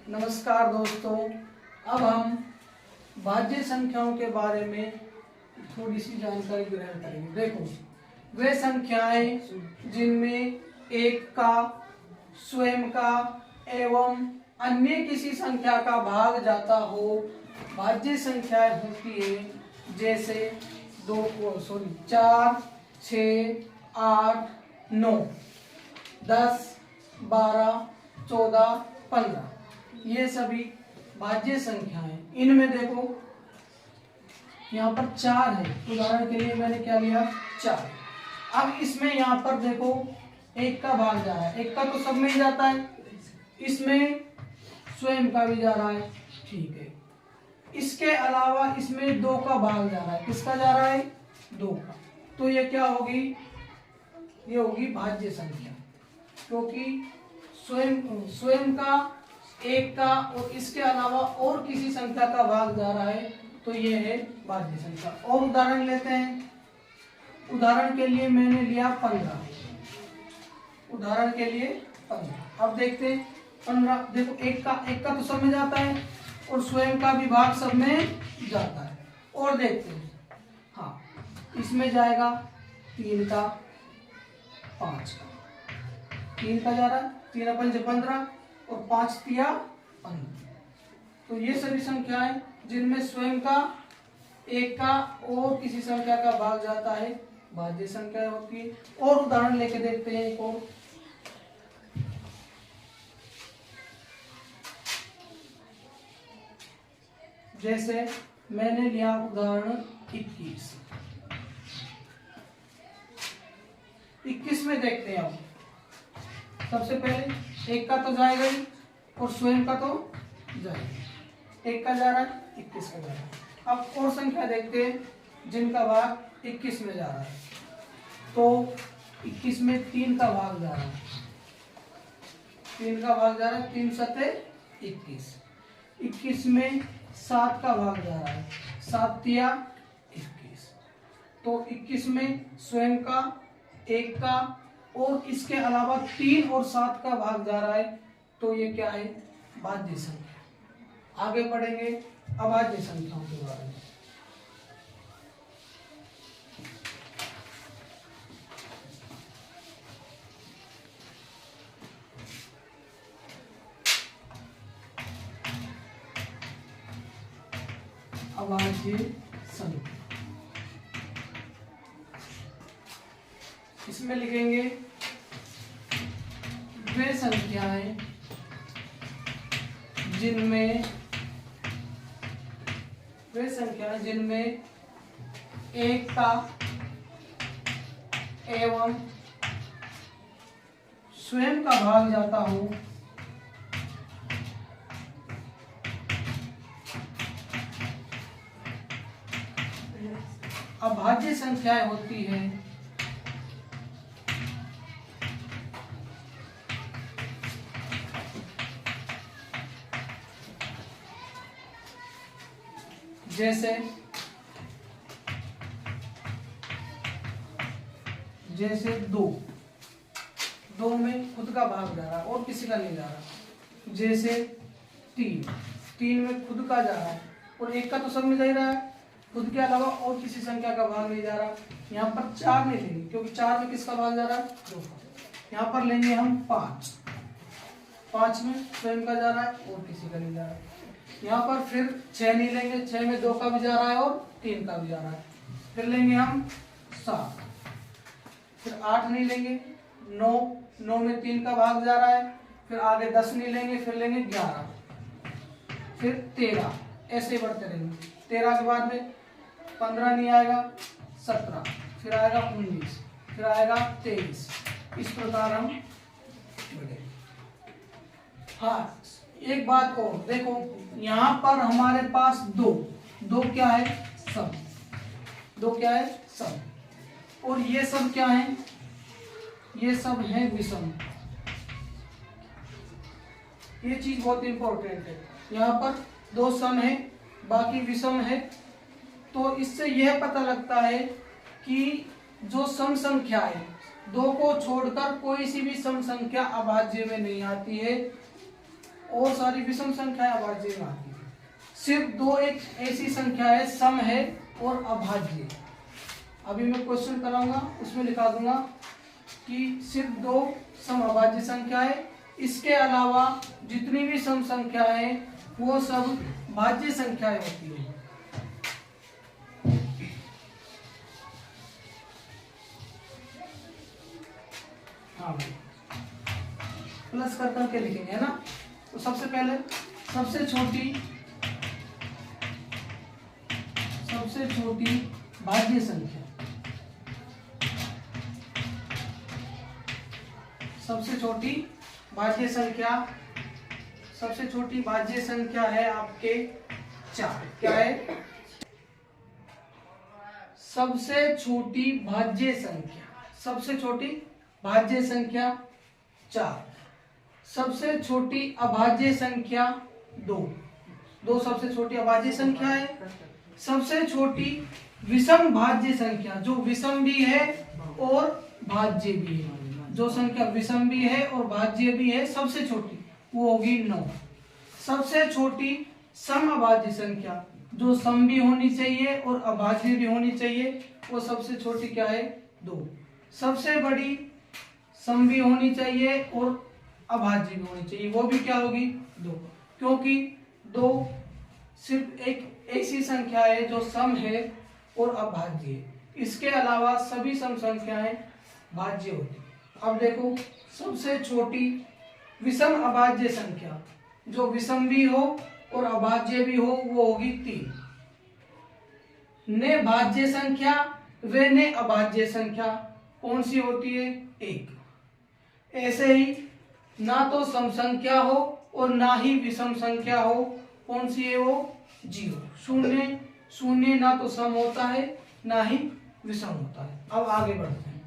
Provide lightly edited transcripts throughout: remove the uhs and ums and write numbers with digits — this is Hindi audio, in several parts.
नमस्कार दोस्तों, अब हम भाज्य संख्याओं के बारे में थोड़ी सी जानकारी ग्रहण करेंगे। देखो, वे संख्याएं जिनमें एक का, स्वयं का एवं अन्य किसी संख्या का भाग जाता हो भाज्य संख्याएं होती है। जैसे 4, 6, 8, 9, 10, 12, 14, 15 ये सभी भाज्य संख्याएं। इनमें देखो यहाँ पर 4 है, उदाहरण के लिए मैंने क्या लिया 4। अब इसमें यहाँ पर देखो एक का भाग जा रहा है, एक का तो सब में ही जाता है, इसमें स्वयं का भी जा रहा है, ठीक है। इसके अलावा इसमें 2 का भाग जा रहा है, किसका जा रहा है 2 का, तो ये क्या होगी, ये होगी भाज्य संख्या, क्योंकि स्वयं का, एक का और इसके अलावा और किसी संख्या का भाग जा रहा है, तो ये है भाज्य संख्या। और उदाहरण लेते हैं, उदाहरण के लिए मैंने लिया 15, उदाहरण के लिए 15। अब देखते हैं 15, देखो एक का तो सब में जाता है और स्वयं का भी भाग सब में जाता है। और देखते हैं, हाँ इसमें जाएगा 3 का, 5 का, 3 का जा रहा है, 3 5 15 और 5 3 15। तो ये सभी संख्याएं जिनमें स्वयं का, एक का और किसी संख्या का भाग जाता है भाज्य संख्या होती है। और उदाहरण लेके देखते हैं एक और, जैसे मैंने लिया उदाहरण 21 में देखते हैं। अब सबसे पहले एक का तो जाएगा ही और स्वयं का तो जाएगा, एक का जा रहा है, 21 का जा रहा है। अब और संख्या देखते हैं जिनका भाग 21 में जा रहा है, तो 21 में 3 का भाग जा रहा है, 3 का भाग जा रहा है, 3 सते 21। 21 में 7 का भाग जा रहा है, 7 तिया 21। तो 21 में स्वयं का, एक का और इसके अलावा 3 और 7 का भाग जा रहा है, तो ये क्या है भाज्य संख्या। आगे बढ़ेंगे अभाज्य संख्याओं के बारे में। अभाज्य संख्या, इसमें लिखेंगे वे संख्याएं जिनमें एक का एवं स्वयं का भाग जाता हो अभाज्य संख्याएं होती है। जैसे 2 में खुद का भाग जा रहा है और किसी का नहीं जा रहा। जैसे 3 में खुद का जा रहा है और एक का तो सब में जा रहा है, खुद के अलावा और किसी संख्या का भाग नहीं जा रहा। यहाँ पर 4 नहीं लेंगे क्योंकि 4 में किसका भाग जा रहा है 2 का। यहाँ पर लेंगे हम 5 में स्वयं का जा रहा है और किसी का नहीं जा रहा। यहाँ पर फिर 6 नहीं लेंगे, 6 में 2 का भी जा रहा है और 3 का भी जा रहा है। फिर लेंगे हम 7, फिर 8 नहीं लेंगे, 9 में 3 का भाग जा रहा है। फिर आगे 10 नहीं लेंगे, फिर लेंगे 11, फिर 13, ऐसे बढ़ते रहेंगे। 13 के बाद में 15 नहीं आएगा, 17, फिर आएगा 19, फिर आएगा 23। इस प्रकार हम बढ़े। हाँ एक बात और देखो, यहाँ पर हमारे पास 2 क्या है सम, 2 क्या है सम, और ये सब क्या है, ये सब है विषम। ये चीज बहुत इंपॉर्टेंट है। यहाँ पर 2 सम है, बाकी विषम है। तो इससे यह पता लगता है कि जो सम संख्या है, 2 को छोड़कर कोई सी भी सम संख्या अभाज्य में नहीं आती है। और सारी विषम संख्याएं अभाज्य में आती है। सिर्फ दो एक ऐसी संख्या है, सम है और अभाज्य। अभी मैं क्वेश्चन कराऊंगा, उसमें लिखा दूंगा कि सिर्फ दो सम अभाज्य संख्या है, इसके अलावा जितनी भी सम संख्याएं हैं वो सब भाज्य संख्याएं होती है। हाँ, प्लस कर करके लिखेंगे, है ना। तो सबसे पहले सबसे छोटी भाज्य संख्या, सबसे छोटी भाज्य संख्या है आपके 4। क्या है? सबसे छोटी भाज्य संख्या 4। सबसे छोटी अभाज्य संख्या 2 सबसे छोटी अभाज्य संख्या है। सबसे छोटी विषम भाज्य संख्या, जो विषम भी है और भाज्य भी है, जो संख्या विषम भी है और भाज्य भी है, सबसे छोटी वो होगी 9। सबसे छोटी सम अभाज्य संख्या, जो सम भी होनी चाहिए और अभाज्य भी होनी चाहिए, वो सबसे छोटी क्या है? 2। सबसे बड़ी सम भी होनी चाहिए और अभाज्य भी होनी चाहिए, वो भी क्या होगी? 2। क्योंकि 2 सिर्फ एक ऐसी संख्या है जो सम है और अभाज्य है, इसके अलावा सभी सम संख्याएं भाज्य होती है। अब देखो, सबसे छोटी विषम अभाज्य संख्या, जो विषम भी हो और अभाज्य भी हो, वो होगी 3। ने भाज्य संख्या व ने अभाज्य संख्या कौन सी होती है? 1। ऐसे ही ना तो सम संख्या हो और ना ही विषम संख्या हो, कौन सी है वो? 0। शून्य ना तो सम होता है ना ही विषम होता है। अब आगे बढ़ते हैं।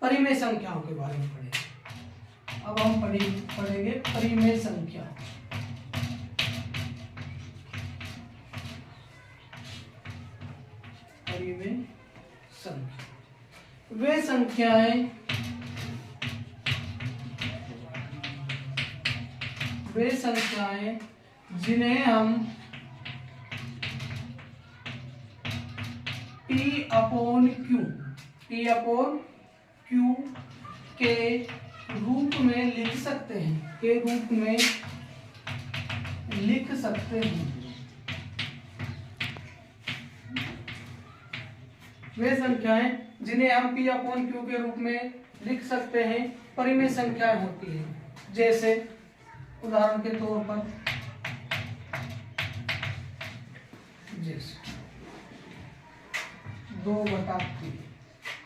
परिमेय संख्याओं के बारे में पढ़ेंगे। अब हम पढ़ेंगे परिमेय संख्या। परिमेय संख्या वे संख्याएं जिन्हें हम P अपॉन Q के रूप में लिख सकते हैं, वे संख्याएं जिन्हें हम P अपॉन Q के रूप में लिख सकते हैं परिमेय संख्याएं होती हैं। जैसे उदाहरण के तौर पर, जैसे 2/3,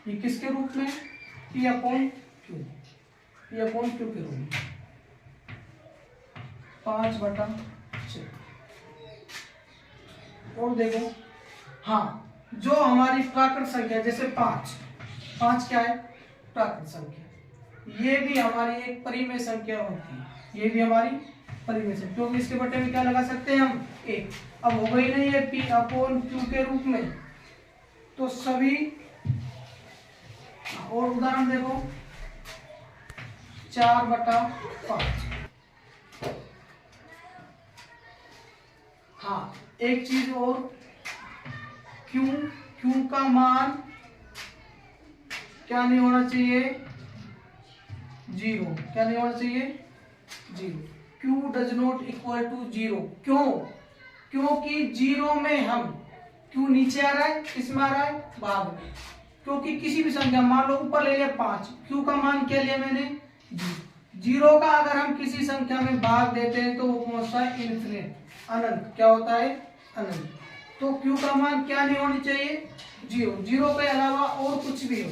ये किसके रूप में? P अपॉन Q के रूप में। 5/6। और देखो, हाँ, जो हमारी प्राकृत संख्या, जैसे 5 क्या है? प्राकृत संख्या, ये भी हमारी एक परिमेय संख्या होती है, ये भी हमारी परिमेय संख्या, क्योंकि इसके बटे में क्या लगा सकते हैं हम? 1। अब हो गई नहीं है P अपॉन Q के रूप में, तो सभी, और उदाहरण देखो 4/5। हाँ, एक चीज और, Q का मान क्या नहीं होना चाहिए? 0। क्या नहीं होना चाहिए? 0। Q does not equal to 0। क्यों? क्योंकि 0 में हम, Q नीचे आ रहा है, किसमें आ रहा है? भाग में। क्योंकि किसी भी संख्या, मान लो ऊपर ले लिया 5, Q का मान क्या लिया मैंने? 0 का अगर हम किसी संख्या में भाग देते हैं तो वो पहुंचता है इन्फिनिट, अनंत। क्या होता है? अनंत। तो Q का मान क्या नहीं होनी चाहिए? 0 के अलावा और कुछ भी हो।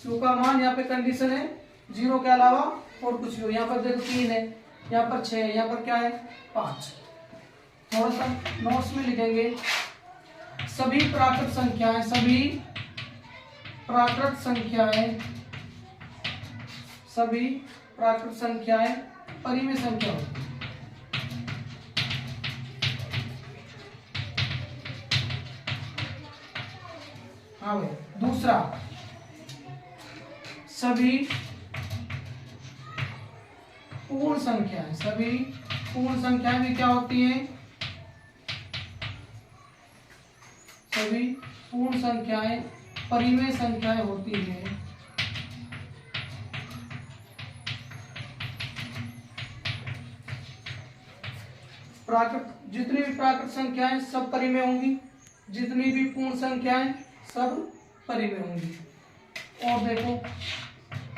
Q का मान, यहाँ पे कंडीशन है 0 के अलावा और कुछ भी हो। यहाँ पर देखो 3 है, यहाँ पर 6 है, यहाँ पर क्या है? 5। थोड़ा सा नोट्स में लिखेंगे, सभी प्राकृत संख्याएं परिमेय संख्या होती है। हाँ भाई, दूसरा सभी पूर्ण संख्याएं, सभी पूर्ण संख्याएं भी क्या होती हैं, सभी पूर्ण संख्याएं परिमेय संख्याएं होती हैं। प्राकृत जितनी भी प्राकृत संख्याएं सब परिमेय होंगी, जितनी भी पूर्ण संख्याएं सब परिमेय होंगी। और देखो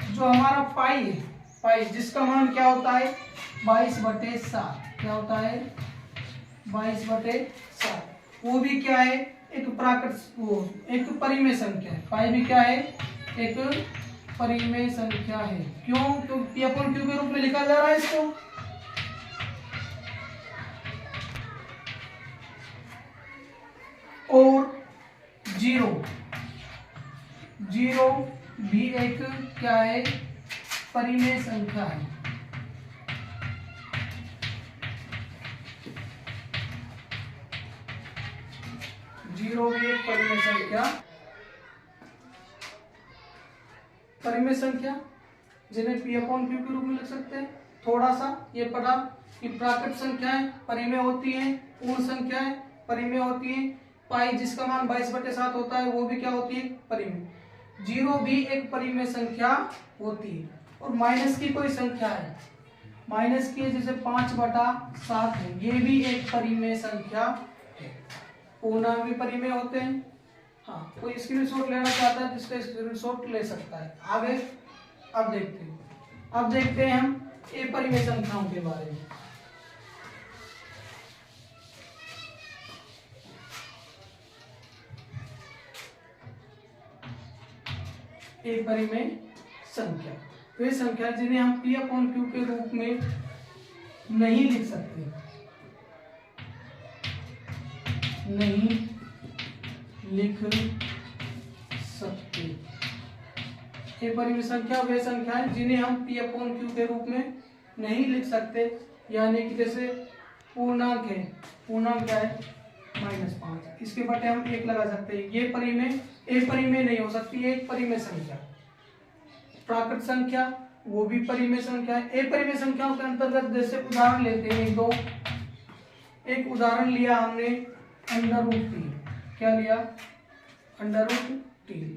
जो हमारा पाई है, पाई जिसका मान क्या होता है 22/7, क्या होता है 22/7, वो भी क्या है एक प्राकृत, वो एक परिमेय संख्या है। पाई भी क्या है एक परिमेय संख्या है। क्यों? क्योंकि P/Q के रूप में लिखा जा रहा है इसको। और जीरो, जीरो भी एक क्या है परिमेय संख्या है। जीरो भी एक परिमेय संख्या, परिमेय संख्या जिन्हें P/Q के रूप में लिख सकते हैं। थोड़ा सा ये पढ़ा कि प्राकृत संख्याएं परिमेय होती हैं, पूर्ण संख्याएं परिमेय होती हैं, पाई जिसका मान 22/7 होता है वो भी क्या होती है परिमेय। जीरो भी एक परिमेय संख्या होती है। और माइनस की कोई संख्या है, माइनस की जैसे 5/7 है, ये भी एक परिमेय संख्या है। पूर्णांक भी परिमेय होते हैं। हाँ, कोई स्क्रीनशॉट लेना चाहता है जिसका स्क्रीनशॉट ले सकता है। आगे अब देखते हैं हम अपरिमेय संख्याओं के बारे में। अपरिमेय संख्या वे संख्या जिन्हें हम P/Q के रूप में नहीं लिख सकते, नहीं लिख सकते। अपरिमेय संख्या वे संख्या है जिन्हें हम P/Q के रूप में नहीं लिख सकते। यानी कि जैसे पूर्णांक है, पूर्णांक क्या है -5, इसके बटे हम 1 लगा सकते हैं। ये परिमेय अपरिमेय नहीं हो सकती, एक परिमेय संख्या। प्राकृत संख्या वो भी परिमेय संख्या है। अपरिमेय संख्याओं के अंतर्गत जैसे उदाहरण लेते हैं एक उदाहरण लिया हमने √3। क्या लिया? √3।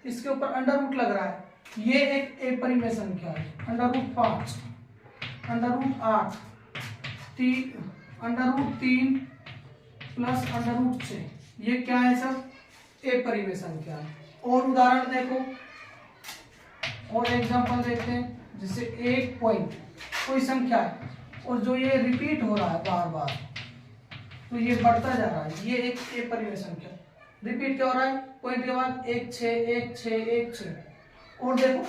इसके ऊपर अंडर रूट लग रहा है, ये एक अपरिमेय संख्या है। √5, √8, √3 प्लस √6, ये क्या है सब अपरिमेय संख्या है। और उदाहरण देखो, और एग्जांपल देखते हैं। जैसे एक पॉइंट कोई संख्या है और जो ये रिपीट हो रहा है बार बार, तो ये बढ़ता जा रहा है, ये एक अपरिमेय संख्या। रिपीट क्या हो रहा है? पॉइंट के बाद 1 6 1 6 1 6। और देखो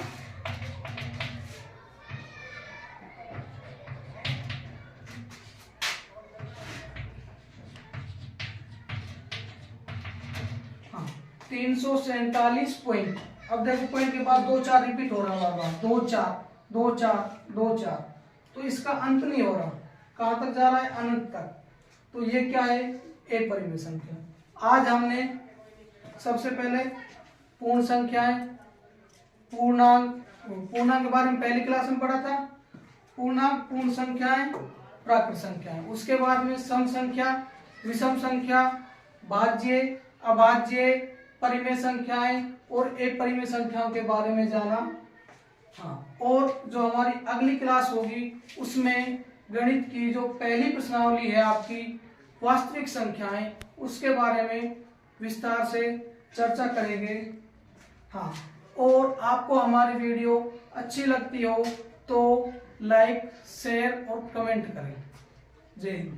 हाँ 347 पॉइंट। अब देखो पॉइंट के बाद 2 4 रिपीट हो रहा है बार बार, 2 4 2 4 2 4, तो इसका अंत नहीं हो रहा। कहां तक जा रहा है? अनंत तक। तो ये क्या है? अपरिमेय संख्या। आज हमने सबसे पहले पूर्ण संख्याएं, पूर्णांक के बारे में पहली क्लास में पढ़ा था। पूर्णांक, पूर्ण संख्याएं, प्राकृत संख्याएं। उसके बाद में सम संख्या, विषम संख्या, भाज्य, अभाज्य, परिमेय संख्याएं और अपरिमेय संख्याओं के बारे में जाना। हाँ, और जो हमारी अगली क्लास होगी उसमें गणित की जो पहली प्रश्नावली है आपकी वास्तविक संख्याएं, उसके बारे में विस्तार से चर्चा करेंगे। हाँ, और आपको हमारी वीडियो अच्छी लगती हो तो लाइक, शेयर और कमेंट करें। जय हिंद।